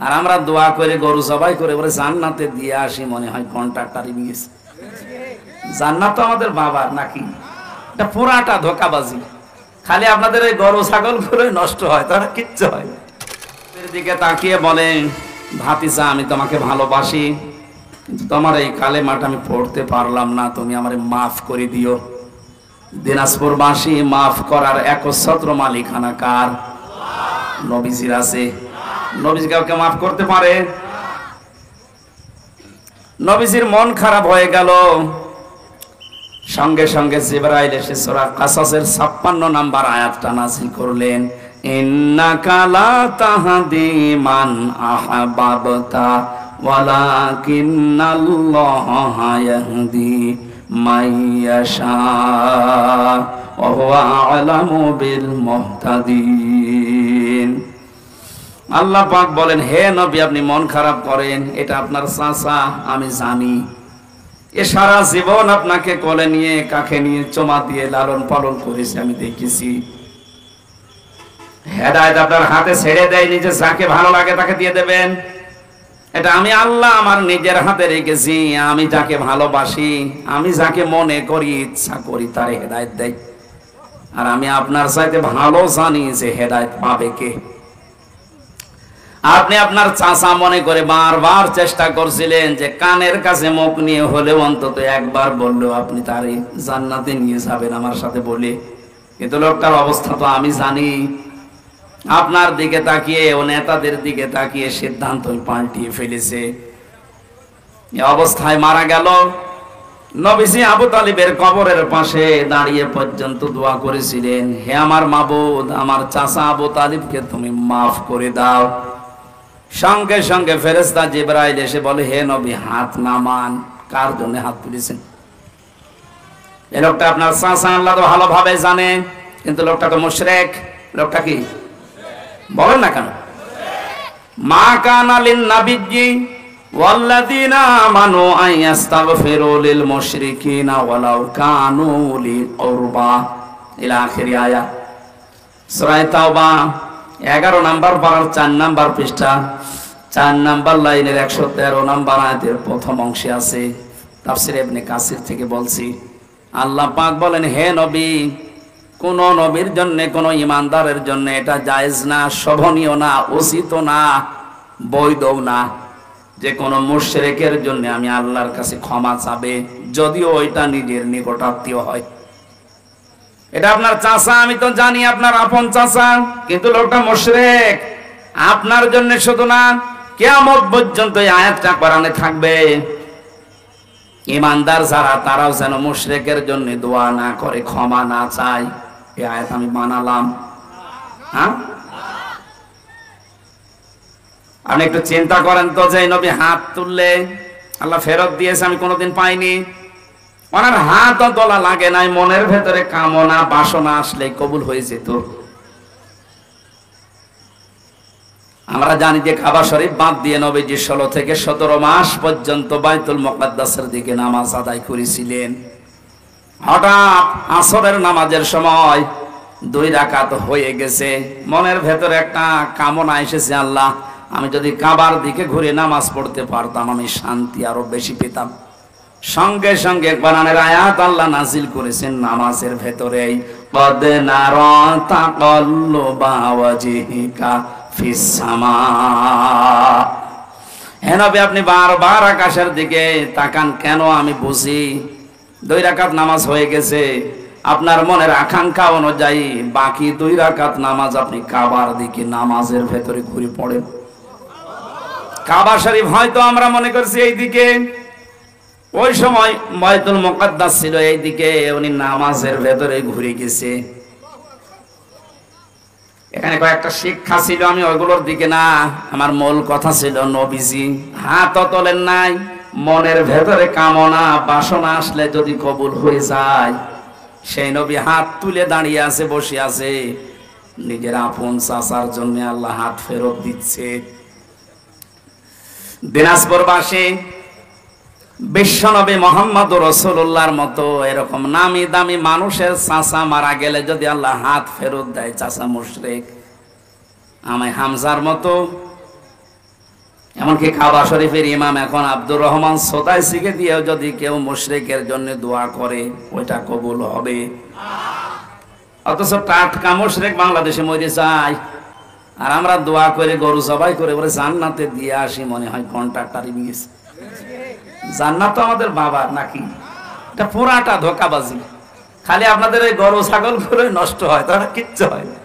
আর আমরা দোয়া করে গরু জবাই করে বলে জান্নাতে দিয়ে আসি, মনে হয় কন্ট্রাক্টরই নিয়েছে। জান্নাত তো আমাদের বাবার নাকি? এটা পুরাটা ধোকাবাজি। খালি আপনাদের ওই গরু ছাগল করে নষ্ট হয়, তারা কিচ্ছু হয়। এর দিকে তাকিয়ে বলেন, ভাতিজা আমি তোমাকে ভালোবাসি, কিন্তু তোমার এই কালেমাটা আমি পড়তে পারলাম না, তুমি আমারে মাফ করে দিও। দিনাজপুরবাসী মাফ করার একচ্ছত্র মালিকানা কার? নবীজির আছে। নবীজি কাউকে মাফ করতে পারে? নবীজির মন খারাপ হয়ে গেল, সঙ্গে সঙ্গে জিবরাইল এসে সূরা কাসাসের 56 নম্বর আয়াতটা নাযিল করলেন, ইন্নাকা লা তাহদি মান আহবাবতা ওয়ালাকিন্নাল্লাহা ইয়াহদি মাইয়াশা ওয়া হুয়া আ'লামু বিল মুহতাদিন। আল্লাহ পাক বলেন, হে নবী আপনি মন খারাপ করেন, এটা আপনার চাচা আমি জানি। এ সারা জীবন আপনাকে কোলে নিয়ে কাকে নিয়ে চুমা দিয়ে লালন পালন করেছে, আমি দেখেছি। হেদায়েত আপনার হাতে ছেড়ে দেয়, নিজে যাকে ভালো লাগে তাকে দিয়ে দেবেন। এটা আমি আল্লাহ আমার নিজের হাতে রেখেছি। আমি যাকে ভালোবাসি, আমি যাকে মনে করি ইচ্ছা করি তার হেদায়েত দেয়। আর আমি আপনার চাইতে ভালো জানি যে হেদায়েত পাবে কে। আপনি আপনার চাচা মনে করে বারবার চেষ্টা করছিলেন যে কানের কাছে মুখ নিয়ে হলেও অন্তত একবার বললেও আপনি তারে জান্নাতে নিয়ে যাবেন আমার সাথে বলে, কিন্তু লোকটার অবস্থা তো আমি জানি। আপনার দিকে তাকিয়ে ও নেতাদের দিকে তাকিয়ে সিদ্ধান্ত পাল্টিয়ে ফেলেছে। এই অবস্থায় মারা গেল। নবীজি আবু তালিবের কবরের পাশে দাঁড়িয়ে পর্যন্ত দোয়া করেছিলেন, হে আমার মাবুদ, আমার চাচা আবু তালিবকে তুমি মাফ করে দাও। সঙ্গে সঙ্গে ফেরেশতা জিবরাইল এসে বলে, হে নবী হাত নামান। কার জন্য হাত তুলেছেন? এই লোকটা আপনার চাচা, আল্লাহ তো ভালোভাবে জানে, কিন্তু লোকটা তো মুশরিক। লোকটা কি বলেন না কেন? মা কানা লিন নাবিয়্যি ওয়াল্লাযীনা আমানু আন ইস্তাগফিরু লিল মুশরিকিনা ওয়ালাউ কানু উলি কুরবা ইলা আখিরি আয়াত। সূরা তাওবা 11 নম্বর পারার 4 নম্বর পৃষ্ঠা 4 নম্বর লাইনের 113 নম্বর আয়াতের প্রথম অংশে আছে। তাফসীর ইবনে কাসির থেকে বলছি। আল্লাহ পাক বলেন, হে নবী, কোন নবীর জন্য, কোন ইমানদারের জন্য এটা জায়েজ না, শোভনীয় না, উচিত না, বৈধও না যে কোন মুশরিকের জন্য আমি আল্লাহর কাছে ক্ষমা চাবে, যদিও ওইটা নিজের নিকটাত্মীয় হয়। এটা আপনার চাচা, আমি তো জানি আপনার আপন চাচা, কিন্তু লোকটা মুশরিক। আপনার জন্য শুধু না, কিয়ামত পর্যন্ত এই আয়াতটা কোরআনে থাকবে। ইমানদার যারা, তারাও যেন মুশরিকের জন্য দোয়া না করে, ক্ষমা না চায়। এই আয়াত আমি বানালাম। হ্যাঁ, আপনি একটু চিন্তা করেন তো, যে নবী হাত তুললে আল্লাহ ফেরত দিয়েছে, আমি কোনোদিন পাইনি। ওনার হাতও তোলা লাগে নাই, মনের ভেতরে কামনা বাসনা আসলে কবুল হয়ে যেত। আমরা জানি যে কাবা শরীফ বাদ দিয়ে নবীজি 16 থেকে 17 মাস পর্যন্ত বাইতুল মুকাদ্দাসের দিকে নামাজ আদায় করেছিলেন। হঠাৎ আসরের নামাজের সময় 2 রাকাত হয়ে গেছে, মনের ভেতরে একটা কামনা এসেছে, আল্লাহ আমি যদি কাবার দিকে ঘুরে নামাজ পড়তে পারতাম, আমি শান্তি আরো বেশি পেতাম। সঙ্গে সঙ্গে কোরআনের আয়াত আল্লাহ নাজিল করেছেন নামাজের ভেতরেই, কদ নারা তাকাল্লুবা ওয়াজহিকা ফিস সামা। হে নবী আপনি বারবার আকাশের দিকে তাকান কেন? আমি বুঝি 2 রাকাত নামাজ হয়ে গেছে, আপনার মনের আকাঙ্ক্ষা অনুযায়ী বাকি 2 রাকাত নামাজ আপনি কাবার দিকে নামাজের ভেতরে ঘুরে পড়েন। কাবা শরীফ হয়তো আমরা মনে করছি এইদিকে, ওই সময় বাইতুল মুকাদ্দাস ছিল এইদিকে, উনি নামাজের ভেতরে ঘুরে গেছে। এখানে কয়েকটা শিক্ষা ছিল, আমি ওইগুলোর দিকে না, আমার মূল কথা ছিল নবীজি হাতও তোলেন নাই, মনের ভেতরে কামনা বাসনা আসলে যদি কবুল হয়ে যায়, সেই নবী হাত তুলে দাঁড়িয়ে আছে, বসে আছে। নিজের আপন চাচার জন্য আল্লাহ হাত ফেরত দিচ্ছে। দিনাজপুরবাসী বিশ্বনবী মুহাম্মদ রাসূলুল্লাহর মতো এরকম নামি দামি মানুষের চাচা মারা গেলে যদি আল্লাহ হাত ফেরত দেয়, চাচা মুশরিক। আমি হামজার মতো এমনকি কাবা শরীফের ইমাম এখন আব্দুর রহমান সোতাইসিকে দিয়েও যদি কেউ মুশরিকের জন্য দোয়া করে ওইটা কবুল হবে। অথচ টাটকা মুশরিক বাংলাদেশে মরে যায়, আর আমরা দোয়া করে গরু জবাই করে বলে জান্নাতে দিয়ে আসি, মনে হয় কন্ট্রাক্টরই নিয়েছে। জান্নাত তো আমাদের বাবার নাকি? এটা পুরাটা ধোঁকাবাজি। খালি আপনাদের ওই গরু ছাগল করে নষ্ট হয়, তারা কিচ্ছু হয় না।